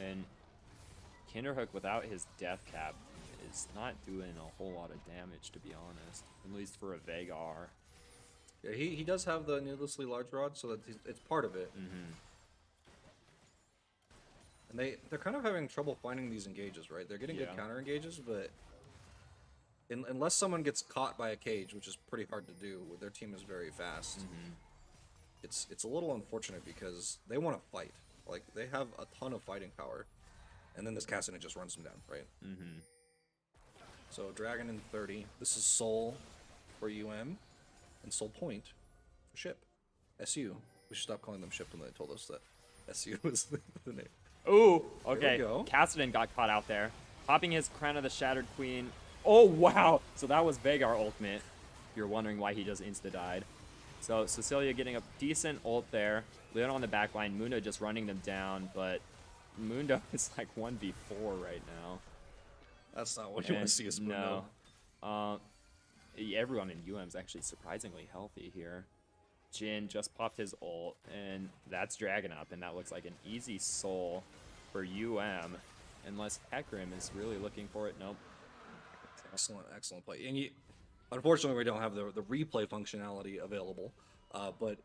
And Kinderhook without his death cap is not doing a whole lot of damage, to be honest. At least for a Vagar. Yeah, he does have the needlessly large rod, so that it's part of it. And they're kind of having trouble finding these engages, right? They're getting good counter engages, but unless someone gets caught by a cage, which is pretty hard to do, their team is very fast. It's a little unfortunate because they want to fight. Like, they have a ton of fighting power, and then this Cassidon just runs them down, right? So Dragon in 30. This is Soul for UM, and Soul Point for Ship. SU. We should stop calling them Ship when they told us that SU was the name. Ooh, okay. Cassidon got caught out there. Popping his Crown of the Shattered Queen. Oh, wow. So that was Vagar ultimate. If you're wondering why he just insta-died. So Cecilia getting a decent ult there. Leon on the back line. Mundo just running them down, but Mundo is like 1v4 right now. That's not what you want to see as Mundo. No. Everyone in UM is actually surprisingly healthy here. Jin just popped his ult, and that's Dragon up, and that looks like an easy soul for UM, unless Hecarim is really looking for it. Nope. Excellent play. And unfortunately, we don't have the replay functionality available, but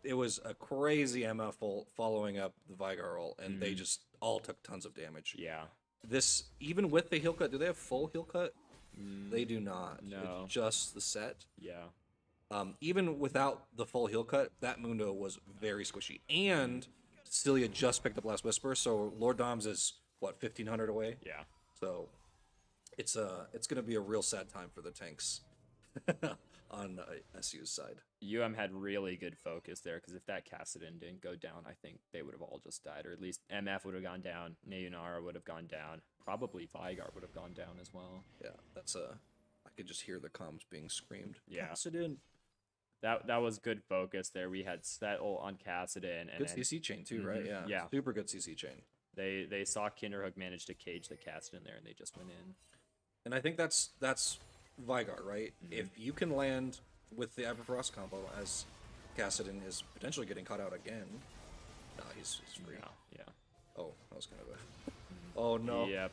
it was a crazy MF ult following up the Vigar ult, and they just all took tons of damage. Yeah. This, even with the heal cut, do they have full heal cut? They do not. No. It's just the set. Yeah. Even without the full heal cut, that Mundo was very squishy. And Celia just picked up Last Whisper, so Lord Doms is, what, 1,500 away? Yeah. So it's going to be a real sad time for the tanks. on SU's side. Had really good focus there, because if that Kassadin didn't go down, I think they would have all just died, or at least MF would have gone down, Nayunara would have gone down, probably Vigar would have gone down as well. Yeah, that's I could just hear the comms being screamed. Yeah. Kassadin. That was good focus there. We had Settle on Kassadin, and Good then CC chain too, right? Yeah. Yeah. Super good CC chain. they saw Kinderhook manage to cage the Kassadin there, and they just went in. And I think that's Vigar, right? If you can land with the Everfrost combo, as Kassadin is potentially getting caught out again. No, he's free. Yeah. Oh, that was kind of a... Oh, no. Yep.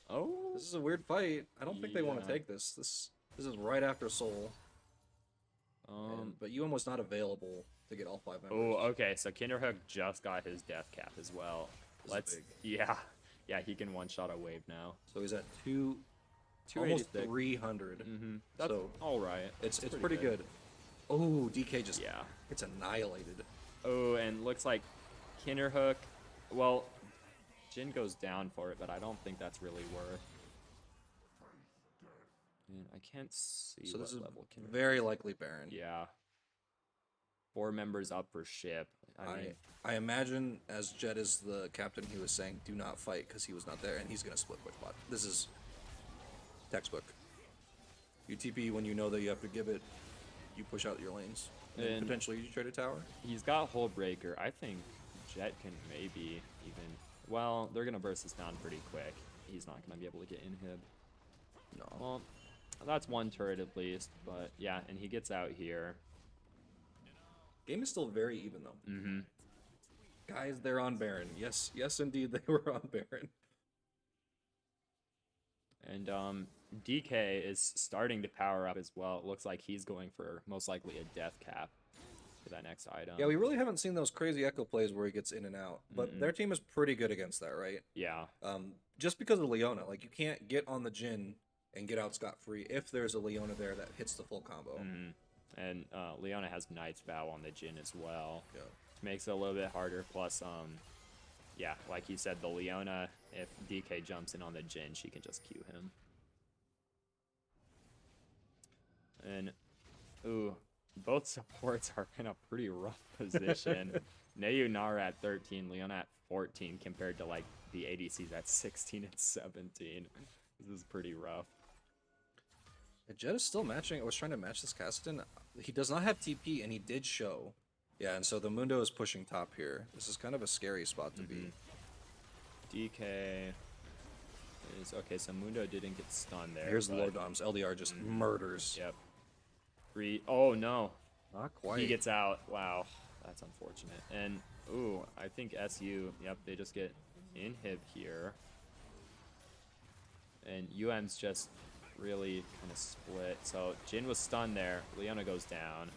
Oh. This is a weird fight. I don't think they want to Yeah. take this. This is right after Soul. But was not available to get all 5 members. Oh, okay. So Kinderhook just got his death cap as well. This is big. Yeah, he can one-shot a wave now. So he's at almost 286. 300. That's so all right. it's pretty good. Oh, DK just Yeah. gets annihilated. Oh, and looks like Kinderhook. Well, Jin goes down for it, but I don't think that's really worth. And I can't see So what this is level Kinderhook. very likely Baron. Yeah. 4 members up for ship. I imagine, as Jet is the captain, he was saying, do not fight, because he was not there, and he's going to split quick bot. This is textbook. UTP, when you know that you have to give it, you push out your lanes. And potentially you trade a tower. He's got Hull Breaker. I think Jet can maybe even... Well, they're going to burst this down pretty quick. He's not going to be able to get inhib. No. Well, that's one turret at least, but yeah, and he gets out here. Game is still very even, though. Guys, they're on Baron. Yes, indeed, they were on Baron. And DK is starting to power up as well. It looks like he's going for most likely a death cap for that next item. Yeah, we really haven't seen those crazy echo plays where he gets in and out, but their team is pretty good against that, right? Yeah. Just because of Leona, like you can't get on the Jin and get out scot-free if there's a Leona there that hits the full combo. And Leona has Knight's Vow on the Jin as well. Yeah. Which makes it a little bit harder. Plus, yeah, like you said, the Leona, if DK jumps in on the Jin, she can just Q him. And, ooh, both supports are in a pretty rough position. Nayunara at 13, Leona at 14, compared to, like, the ADCs at 16 and 17. This is pretty rough. Jet is still matching. I was trying to match this Kassadin. He does not have TP, and he did show. Yeah, and so the Mundo is pushing top here. This is kind of a scary spot to be. DK is... Okay, so Mundo didn't get stunned there. Here's but... Lord Doms. LDR just murders. Yep. Oh, no. Not quite. He gets out. Wow. That's unfortunate. And, ooh, I think SU... Yep, they just get inhib here. And UM's just really kind of split. So Jin was stunned there. Leona goes down.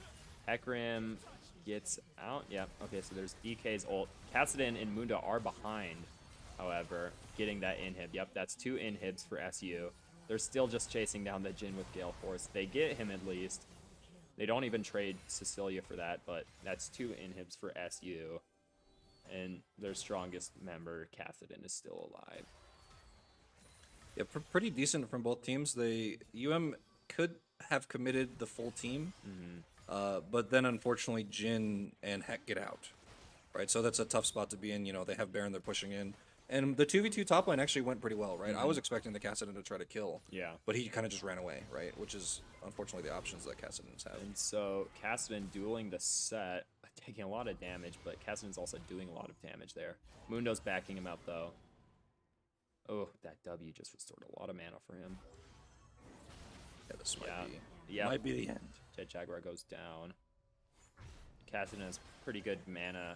Hecarim gets out. Yep. Okay, so there's DK's ult. Kassadin and Mundo are behind, however, getting that inhib. Yep, that's 2 inhibs for SU. They're still just chasing down the Jin with Gale Force. They get him at least. They don't even trade Cecilia for that, but that's 2 inhibs for SU. And their strongest member, Kassadin, is still alive. Yeah, pretty decent from both teams. UM could have committed the full team, but then unfortunately Jin and Heck get out, right? So that's a tough spot to be in. You know, they have Baron, they're pushing in. And the 2v2 top lane actually went pretty well, right? I was expecting the Kassadin to try to kill, but he kind of just ran away, right? Which is unfortunately the options that Kassadin's have. And so Kassadin dueling the set, taking a lot of damage, but Kassadin's also doing a lot of damage there. Mundo's backing him up though. Oh, that W just restored a lot of mana for him. Yeah, this might be the end. Jet Jaguar goes down. Kassadin has pretty good mana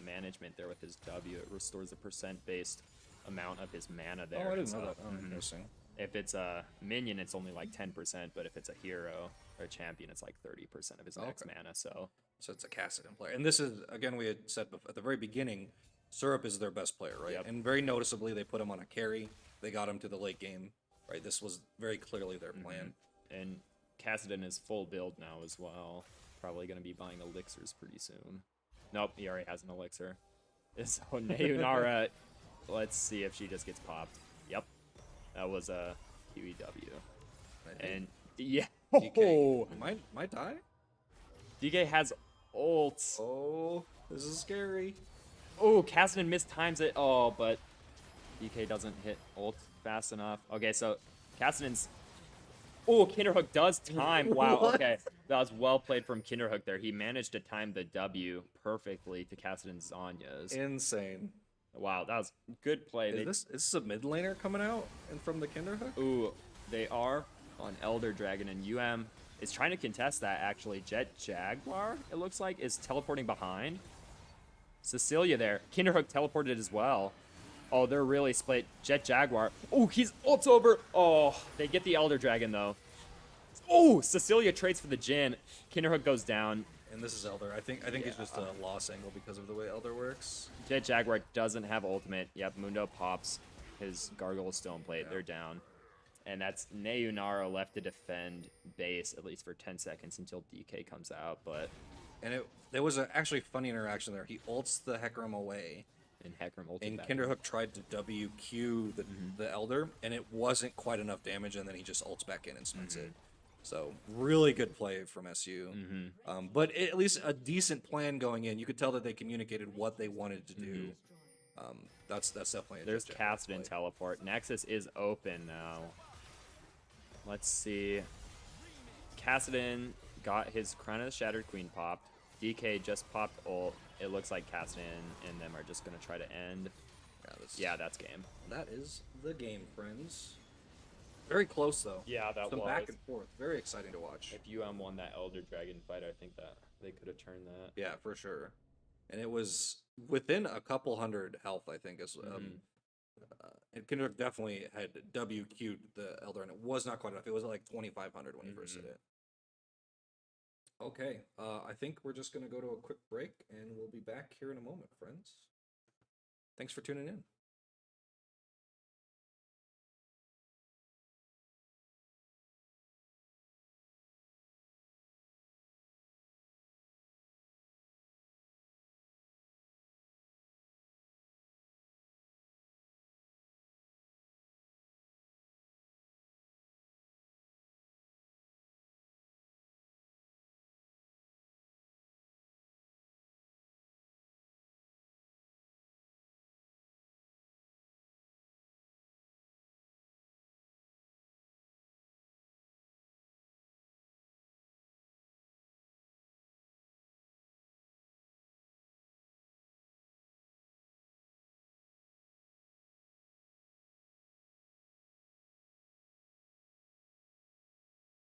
management there with his W. It restores a percent-based amount of his mana there. Oh, I didn't know that. Oh, interesting. If it's a minion, it's only like 10%, but if it's a hero or a champion, it's like 30% of his max mana. So it's a Kassadin player. And this is, again, we had said at the very beginning, Syrup is their best player, right? Yep. And very noticeably, they put him on a carry. They got him to the late game, right? This was very clearly their plan. And Kassadin is full build now as well. Probably going to be buying elixirs pretty soon. Nope, he already has an elixir. So Nayunara, let's see if she just gets popped. Yep, that was a QEW. And yeah, DK might die. DK has ults. Oh, this is scary. Oh, Kassadin mistimes it. Oh, but DK doesn't hit ult fast enough. Okay, so Kassadin's... Oh, Kinderhook does time. Wow, What? okay. That was well played from Kinderhook there. He managed to time the W perfectly to Kassadin's Zanya's. Insane. Wow, that was good play. Is this a mid laner coming out and from the Kinderhook? Ooh, they are on Elder Dragon, and UM is trying to contest that, actually. Jet Jaguar, it looks like, is teleporting behind. Cecilia there. Kinderhook teleported as well. Oh, they're really split. Jet Jaguar. Oh, he's ults over. Oh, they get the Elder Dragon, though. Oh, Cecilia trades for the Jhin. Kinderhook goes down. And this is Elder. I think it's just a loss angle because of the way Elder works. Jet Jaguar doesn't have ultimate. Yep, Mundo pops. His Gargoyle Stone Plate. They're down. And that's Nayunara left to defend base, at least for 10 seconds until DK comes out. But And there was a actually funny interaction there. He ults the Hecarim away. And Hecarim ulted And back. Kinderhook tried to WQ the Elder, and it wasn't quite enough damage, and then he just ults back in and smits it. So really good play from SU. But at least a decent plan going in. You could tell that they communicated what they wanted to do. That's definitely a There's good Kassadin play. teleport. Nexus is open now. Let's see. Kassadin got his Crown of the Shattered Queen popped. DK just popped ult. It looks like Kassadin and them are just going to try to end. Yeah, that's game. That is the game, friends. Very close, though. Yeah, that Some was. back and forth. Very exciting to watch. If UM won that Elder Dragon fight, I think that they could have turned that. Yeah, for sure. And it was within a couple hundred health, I think. And Kendrick definitely had WQ'd the Elder, and it was not quite enough. It was like 2,500 when he first hit it. Okay, I think we're just going to go to a quick break, and we'll be back here in a moment, friends. Thanks for tuning in.